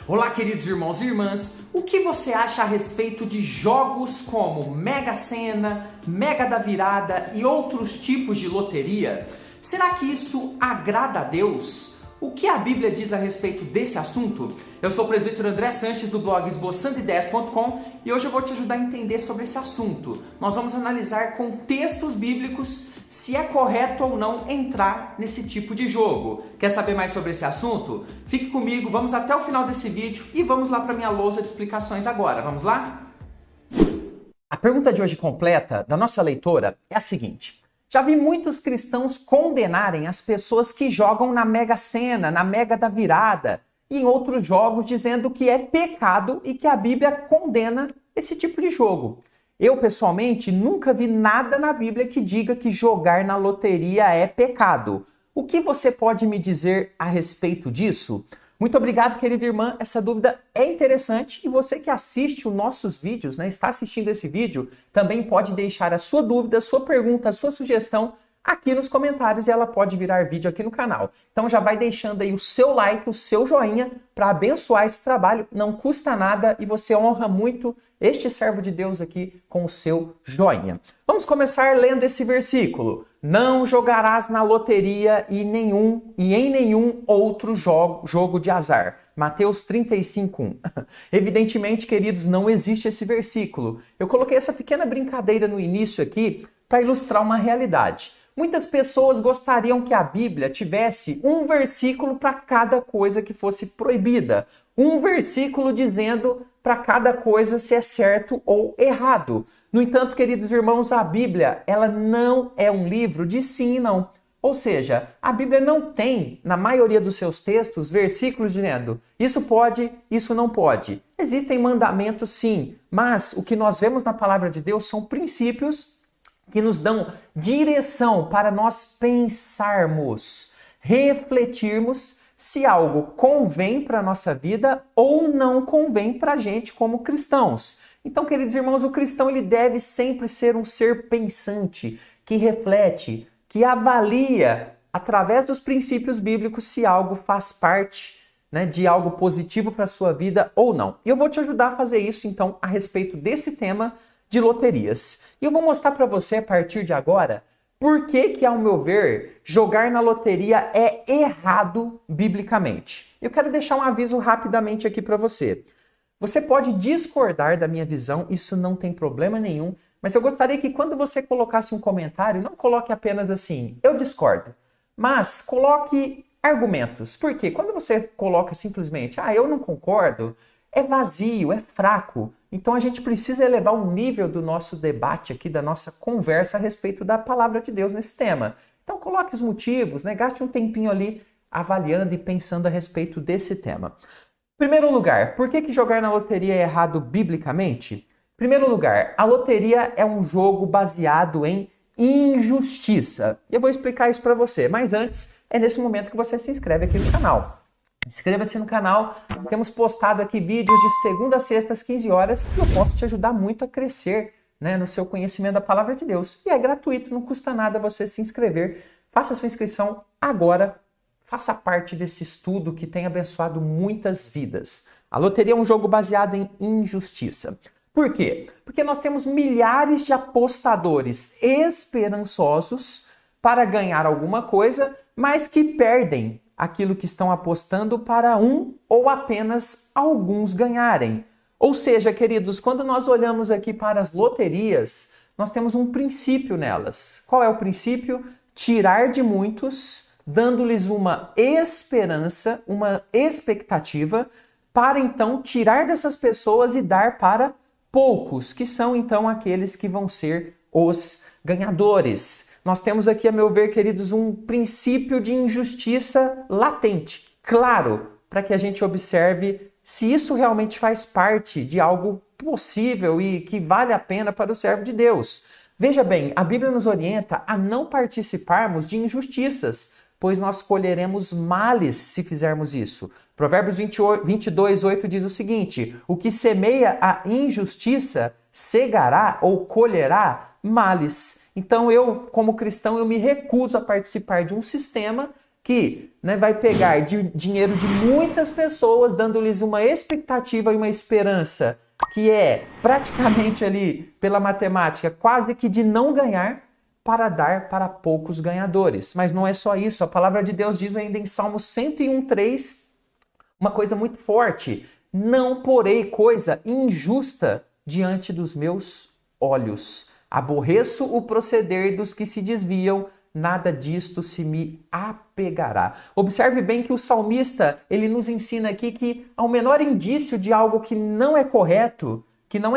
Olá, queridos irmãos e irmãs, o que você acha a respeito de jogos como Mega Sena, Mega da Virada e outros tipos de loteria? Será que isso agrada a Deus? O que a Bíblia diz a respeito desse assunto? Eu sou o presbítero André Sanches do blog esboçandoideias.com e hoje eu vou te ajudar a entender sobre esse assunto. Nós vamos analisar com textos bíblicos se é correto ou não entrar nesse tipo de jogo. Quer saber mais sobre esse assunto? Fique comigo, vamos até o final desse vídeo e vamos lá para minha lousa de explicações agora. Vamos lá? A pergunta de hoje completa da nossa leitora é a seguinte: já vi muitos cristãos condenarem as pessoas que jogam na Mega Sena, na Mega da Virada e em outros jogos, dizendo que é pecado e que a Bíblia condena esse tipo de jogo. Eu, pessoalmente, nunca vi nada na Bíblia que diga que jogar na loteria é pecado. O que você pode me dizer a respeito disso? Muito obrigado, querida irmã. Essa dúvida é interessante e você que assiste os nossos vídeos, está assistindo esse vídeo, também pode deixar a sua dúvida, a sua pergunta, a sua sugestão aqui nos comentários e ela pode virar vídeo aqui no canal. Então já vai deixando aí o seu like, o seu joinha para abençoar esse trabalho. Não custa nada e você honra muito este servo de Deus aqui com o seu joinha. Vamos começar lendo esse versículo. Não jogarás na loteria e em nenhum outro jogo de azar. Mateus 35:1. Evidentemente, queridos, não existe esse versículo. Eu coloquei essa pequena brincadeira no início aqui para ilustrar uma realidade. Muitas pessoas gostariam que a Bíblia tivesse um versículo para cada coisa que fosse proibida. Um versículo dizendo para cada coisa se é certo ou errado. No entanto, queridos irmãos, a Bíblia, ela não é um livro de sim e não. Ou seja, a Bíblia não tem, na maioria dos seus textos, versículos dizendo isso pode, isso não pode. Existem mandamentos sim, mas o que nós vemos na palavra de Deus são princípios que nos dão direção para nós pensarmos, refletirmos se algo convém para a nossa vida ou não convém para a gente como cristãos. Então, queridos irmãos, o cristão ele deve sempre ser um ser pensante, que reflete, que avalia através dos princípios bíblicos se algo faz parte de algo positivo para a sua vida ou não. E eu vou te ajudar a fazer isso, então, a respeito desse tema de loterias. E eu vou mostrar para você, a partir de agora, por que, ao meu ver, jogar na loteria é errado biblicamente. Eu quero deixar um aviso rapidamente aqui para você. Você pode discordar da minha visão, isso não tem problema nenhum, mas eu gostaria que quando você colocasse um comentário, não coloque apenas assim, eu discordo, mas coloque argumentos. Por quê? Quando você coloca simplesmente, eu não concordo, é vazio, é fraco. Então a gente precisa elevar o nível do nosso debate aqui, da nossa conversa a respeito da palavra de Deus nesse tema. Então coloque os motivos, gaste um tempinho ali avaliando e pensando a respeito desse tema. Em primeiro lugar, por que jogar na loteria é errado biblicamente? Em primeiro lugar, a loteria é um jogo baseado em injustiça. Eu vou explicar isso para você, mas antes é nesse momento que você se inscreve aqui no canal. Inscreva-se no canal, temos postado aqui vídeos de segunda a sexta às 15 horas e eu posso te ajudar muito a crescer no seu conhecimento da palavra de Deus. E é gratuito, não custa nada você se inscrever. Faça a sua inscrição agora, faça parte desse estudo que tem abençoado muitas vidas. A loteria é um jogo baseado em injustiça. Por quê? Porque nós temos milhares de apostadores esperançosos para ganhar alguma coisa, mas que perdem aquilo que estão apostando para um ou apenas alguns ganharem. Ou seja, queridos, quando nós olhamos aqui para as loterias, nós temos um princípio nelas. Qual é o princípio? Tirar de muitos, dando-lhes uma esperança, uma expectativa, para então tirar dessas pessoas e dar para poucos, que são então aqueles que vão ser os ganhadores. Nós temos aqui, a meu ver, queridos, um princípio de injustiça latente, claro, para que a gente observe se isso realmente faz parte de algo possível e que vale a pena para o servo de Deus. Veja bem, a Bíblia nos orienta a não participarmos de injustiças, pois nós colheremos males se fizermos isso. Provérbios 22:8 diz o seguinte: o que semeia a injustiça cegará ou colherá males. Então eu, como cristão, eu me recuso a participar de um sistema que vai pegar dinheiro de muitas pessoas, dando-lhes uma expectativa e uma esperança que é praticamente ali, pela matemática, quase que de não ganhar, para dar para poucos ganhadores. Mas não é só isso, a palavra de Deus diz ainda em Salmo 101:3, uma coisa muito forte: não porei coisa injusta diante dos meus olhos. Aborreço o proceder dos que se desviam, nada disto se me apegará. Observe bem que o salmista, ele nos ensina aqui que ao menor indício de algo que não é correto, que não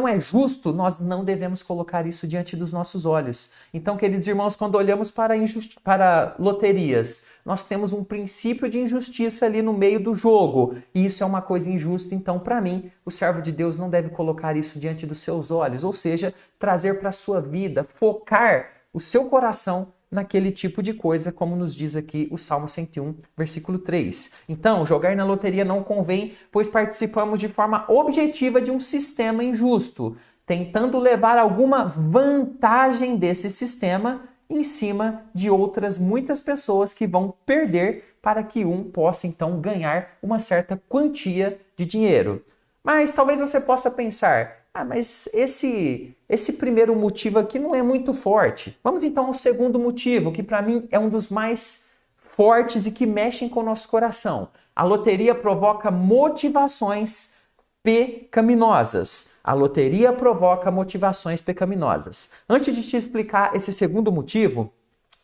é justo, nós não devemos colocar isso diante dos nossos olhos. Então, queridos irmãos, quando olhamos para loterias, nós temos um princípio de injustiça ali no meio do jogo, e isso é uma coisa injusta. Então, para mim, o servo de Deus não deve colocar isso diante dos seus olhos, ou seja, trazer para a sua vida, focar o seu coração naquele tipo de coisa, como nos diz aqui o Salmo 101, versículo 3. Então, jogar na loteria não convém, pois participamos de forma objetiva de um sistema injusto, tentando levar alguma vantagem desse sistema em cima de outras muitas pessoas que vão perder para que um possa então ganhar uma certa quantia de dinheiro. Mas talvez você possa pensar: mas esse primeiro motivo aqui não é muito forte. Vamos então ao segundo motivo, que para mim é um dos mais fortes e que mexem com o nosso coração. A loteria provoca motivações pecaminosas. A loteria provoca motivações pecaminosas. Antes de te explicar esse segundo motivo,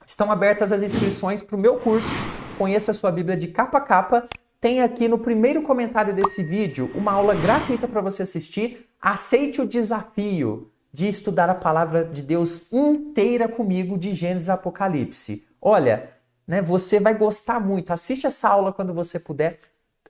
estão abertas as inscrições para o meu curso Conheça a Sua Bíblia de Capa a Capa. Tem aqui no primeiro comentário desse vídeo uma aula gratuita para você assistir. Aceite o desafio de estudar a palavra de Deus inteira comigo, de Gênesis a Apocalipse. Olha, você vai gostar muito. Assiste essa aula quando você puder.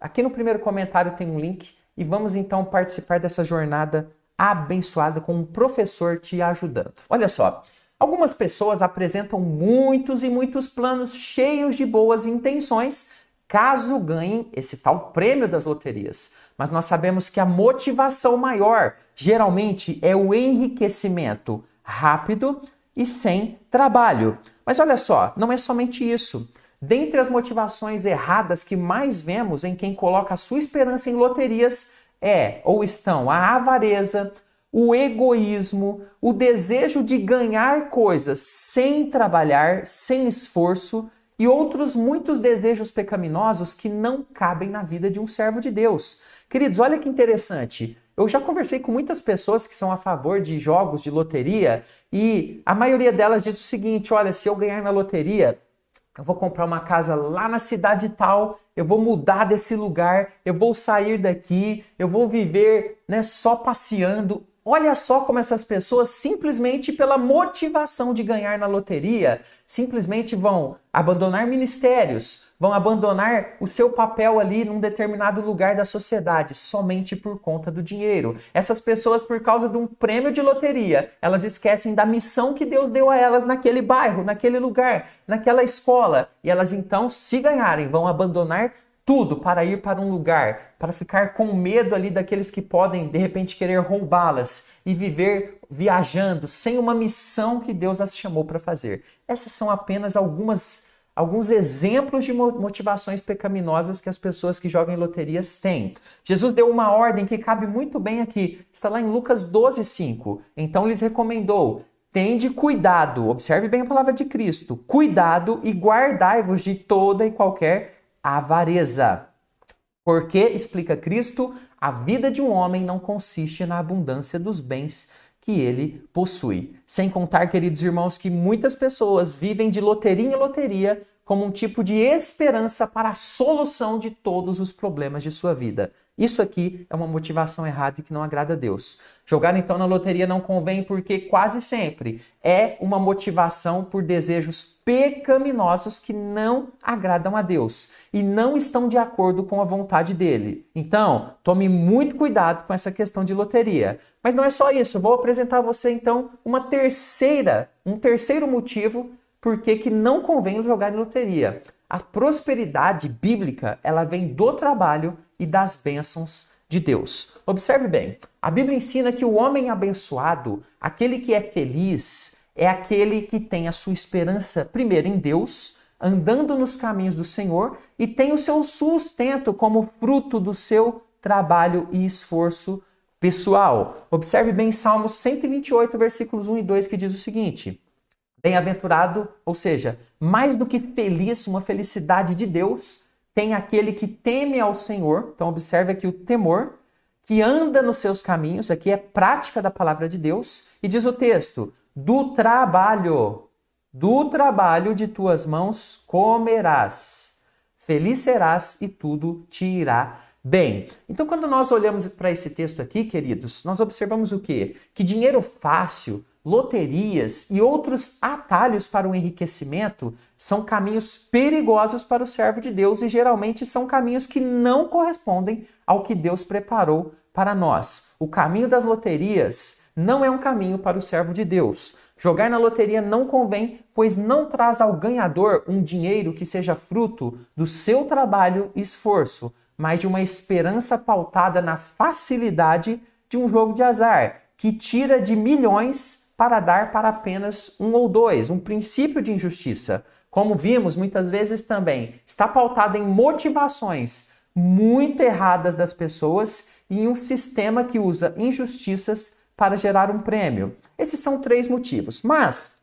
Aqui no primeiro comentário tem um link e vamos então participar dessa jornada abençoada com um professor te ajudando. Olha só, algumas pessoas apresentam muitos e muitos planos cheios de boas intenções caso ganhem esse tal prêmio das loterias. Mas nós sabemos que a motivação maior, geralmente, é o enriquecimento rápido e sem trabalho. Mas olha só, não é somente isso. Dentre as motivações erradas que mais vemos em quem coloca a sua esperança em loterias estão a avareza, o egoísmo, o desejo de ganhar coisas sem trabalhar, sem esforço, e outros muitos desejos pecaminosos que não cabem na vida de um servo de Deus. Queridos, olha que interessante. Eu já conversei com muitas pessoas que são a favor de jogos de loteria e a maioria delas diz o seguinte: olha, se eu ganhar na loteria, eu vou comprar uma casa lá na cidade tal, eu vou mudar desse lugar, eu vou sair daqui, eu vou viver só passeando. Olha só como essas pessoas, simplesmente pela motivação de ganhar na loteria, simplesmente vão abandonar ministérios, vão abandonar o seu papel ali num determinado lugar da sociedade, somente por conta do dinheiro. Essas pessoas, por causa de um prêmio de loteria, elas esquecem da missão que Deus deu a elas naquele bairro, naquele lugar, naquela escola. E elas então, se ganharem, vão abandonar tudo para ir para um lugar, para ficar com medo ali daqueles que podem, de repente, querer roubá-las e viver viajando sem uma missão que Deus as chamou para fazer. Essas são apenas alguns exemplos de motivações pecaminosas que as pessoas que jogam em loterias têm. Jesus deu uma ordem que cabe muito bem aqui. Está lá em Lucas 12:5. Então lhes recomendou: tende cuidado, observe bem a palavra de Cristo, cuidado e guardai-vos de toda e qualquer avareza. Porque, explica Cristo, a vida de um homem não consiste na abundância dos bens que ele possui. Sem contar, queridos irmãos, que muitas pessoas vivem de loteria em loteria como um tipo de esperança para a solução de todos os problemas de sua vida. Isso aqui é uma motivação errada e que não agrada a Deus. Jogar então na loteria não convém porque quase sempre é uma motivação por desejos pecaminosos que não agradam a Deus e não estão de acordo com a vontade dele. Então, tome muito cuidado com essa questão de loteria. Mas não é só isso, eu vou apresentar a você então um terceiro motivo por que não convém jogar em loteria. A prosperidade bíblica, ela vem do trabalho e das bênçãos de Deus. Observe bem, a Bíblia ensina que o homem abençoado, aquele que é feliz, é aquele que tem a sua esperança primeiro em Deus, andando nos caminhos do Senhor e tem o seu sustento como fruto do seu trabalho e esforço pessoal. Observe bem Salmos 128, versículos 1 e 2, que diz o seguinte: bem-aventurado, ou seja, mais do que feliz, uma felicidade de Deus, tem aquele que teme ao Senhor. Então observe aqui o temor, que anda nos seus caminhos, aqui é prática da palavra de Deus, e diz o texto: do trabalho de tuas mãos comerás, feliz serás e tudo te irá bem. Então, quando nós olhamos para esse texto aqui, queridos, nós observamos o quê? Que dinheiro fácil, loterias e outros atalhos para o enriquecimento são caminhos perigosos para o servo de Deus e geralmente são caminhos que não correspondem ao que Deus preparou para nós. O caminho das loterias não é um caminho para o servo de Deus. Jogar na loteria não convém, pois não traz ao ganhador um dinheiro que seja fruto do seu trabalho e esforço, mas de uma esperança pautada na facilidade de um jogo de azar, que tira de milhões para dar para apenas um ou dois, um princípio de injustiça. Como vimos muitas vezes também, está pautada em motivações muito erradas das pessoas e em um sistema que usa injustiças para gerar um prêmio. Esses são 3 motivos, mas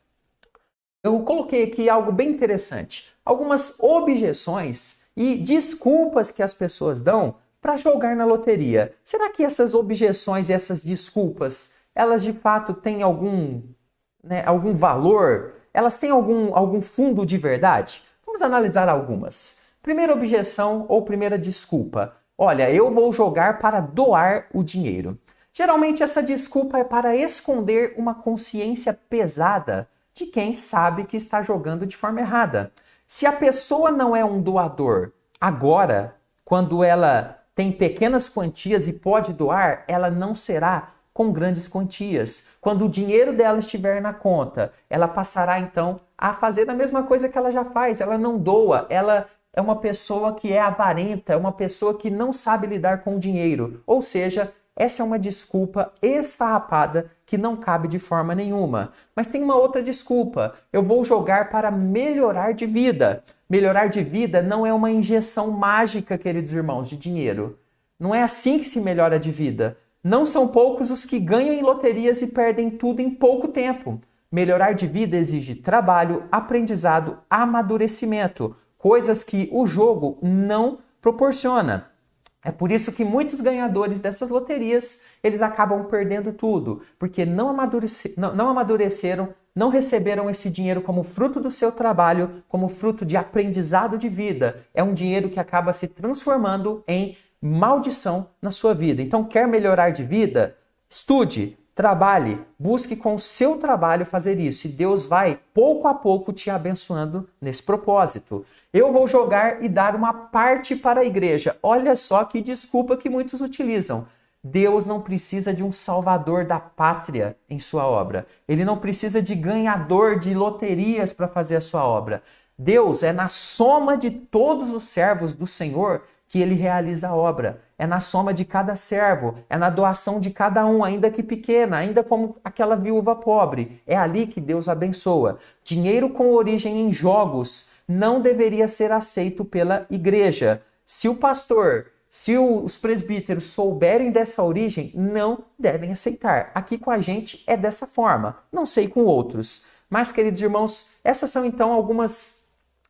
eu coloquei aqui algo bem interessante. Algumas objeções e desculpas que as pessoas dão para jogar na loteria. Será que essas objeções e essas desculpas, elas de fato têm algum valor? Elas têm algum fundo de verdade? Vamos analisar algumas. Primeira objeção ou primeira desculpa: olha, eu vou jogar para doar o dinheiro. Geralmente essa desculpa é para esconder uma consciência pesada de quem sabe que está jogando de forma errada. Se a pessoa não é um doador agora, quando ela tem pequenas quantias e pode doar, ela não será com grandes quantias. Quando o dinheiro dela estiver na conta, ela passará então a fazer a mesma coisa que ela já faz. Ela não doa, ela é uma pessoa que é avarenta, é uma pessoa que não sabe lidar com o dinheiro. Ou seja, essa é uma desculpa esfarrapada que não cabe de forma nenhuma. Mas tem uma outra desculpa: eu vou jogar para melhorar de vida. Melhorar de vida não é uma injeção mágica, queridos irmãos, de dinheiro. Não é assim que se melhora de vida. Não são poucos os que ganham em loterias e perdem tudo em pouco tempo. Melhorar de vida exige trabalho, aprendizado, amadurecimento, coisas que o jogo não proporciona. É por isso que muitos dessas loterias, eles acabam perdendo tudo, porque não amadureceram, não receberam esse dinheiro como fruto do seu trabalho, como fruto de aprendizado de vida. É um dinheiro que acaba se transformando em maldição na sua vida. Então, quer melhorar de vida? Estude, trabalhe, busque com o seu trabalho fazer isso. E Deus vai, pouco a pouco, te abençoando nesse propósito. Eu vou jogar e dar uma parte para a igreja. Olha só que desculpa que muitos utilizam. Deus não precisa de um salvador da pátria em sua obra. Ele não precisa de ganhador de loterias para fazer a sua obra. Deus é na soma de todos os servos do Senhor que ele realiza a obra. É na soma de cada servo, é na doação de cada um, ainda que pequena, ainda como aquela viúva pobre. É ali que Deus abençoa. Dinheiro com origem em jogos não deveria ser aceito pela igreja. Se o pastor, se os presbíteros souberem dessa origem, não devem aceitar. Aqui com a gente é dessa forma, não sei com outros. Mas, queridos irmãos, essas são então algumas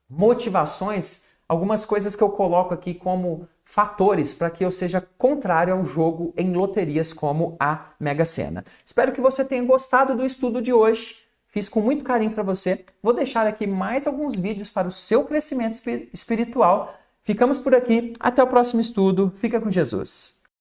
motivações, algumas coisas que eu coloco aqui como fatores para que eu seja contrário ao jogo em loterias como a Mega Sena. Espero que você tenha gostado do estudo de hoje. Fiz com muito carinho para você. Vou deixar aqui mais alguns vídeos para o seu crescimento espiritual. Ficamos por aqui. Até o próximo estudo. Fica com Jesus.